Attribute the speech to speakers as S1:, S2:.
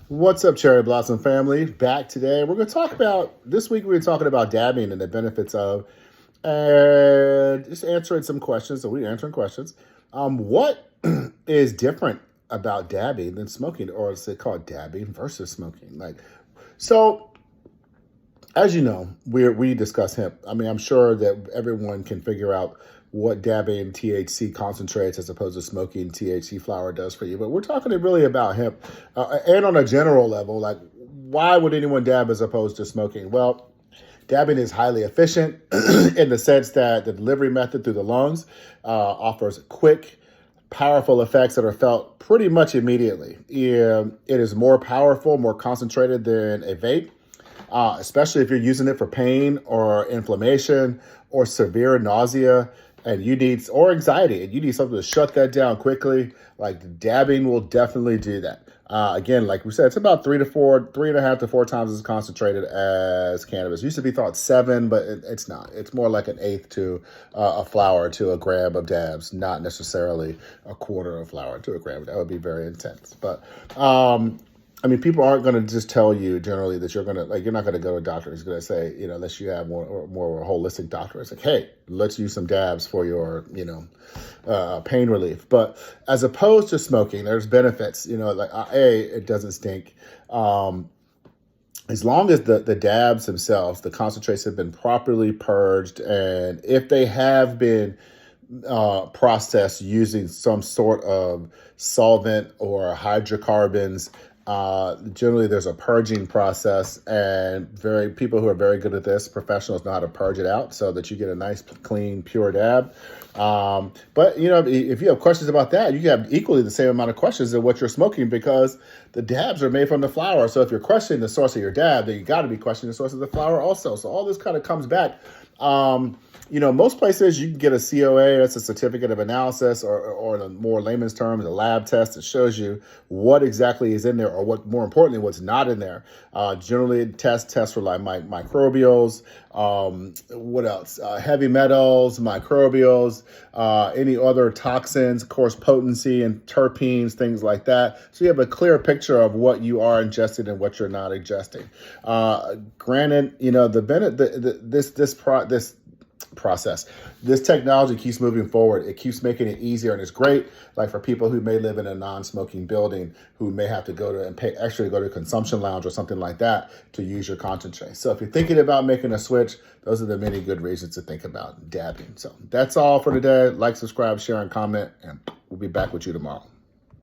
S1: What's up, Cherry Blossom family? Back today. We're going to talk about, this week we're talking about dabbing and the benefits of, and just answering some questions. So we're answering questions. What is different about dabbing than smoking, or is it called dabbing versus smoking? So as you know, we discuss hemp. I mean, I'm sure that everyone can figure out what dabbing THC concentrates as opposed to smoking THC flower does for you. But we're talking really about hemp, and on a general level, like why would anyone dab as opposed to smoking? Well, dabbing is highly efficient in the sense that the delivery method through the lungs offers quick, powerful effects that are felt pretty much immediately. It is more powerful, more concentrated than a vape, especially if you're using it for pain or inflammation or severe nausea and you need, or anxiety, and you need something to shut that down quickly. Like dabbing will definitely do that. Again, like we said, it's about 3.5 to 4 times as concentrated as cannabis. It used to be thought 7, but it's not. It's more like an eighth to a flower to a gram of dabs, not necessarily a quarter of flower to a gram. That would be very intense. But I mean, people aren't going to just tell you generally that you're not going to go to a doctor who's going to say, unless you have more holistic doctor. It's like, hey, let's use some dabs for your, pain relief. But as opposed to smoking, there's benefits, it doesn't stink. As long as the dabs themselves, the concentrates have been properly purged, and if they have been processed using some sort of solvent or hydrocarbons, generally there's a purging process, and people who are very good at this, professionals, know how to purge it out so that you get a nice, clean, pure dab. But if you have questions about that, you have equally the same amount of questions of what you're smoking, because the dabs are made from the flower. So if you're questioning the source of your dab, then you got to be questioning the source of the flower also. So all this kind of comes back. Most places you can get a COA, that's a certificate of analysis, or in a more layman's terms, a lab test that shows you what exactly is in there, or what, more importantly, what's not in there. Generally, tests for like microbials, what else? Heavy metals, microbials, any other toxins, of course, potency and terpenes, things like that. So you have a clear picture of what you are ingesting and what you're not ingesting. Granted, this technology keeps moving forward. It keeps making it easier, and it's great. Like for people who may live in a non-smoking building, who may have to go to a consumption lounge or something like that to use your concentrate. So if you're thinking about making a switch, those are the many good reasons to think about dabbing. So that's all for today. Like, subscribe, share, and comment, and we'll be back with you tomorrow.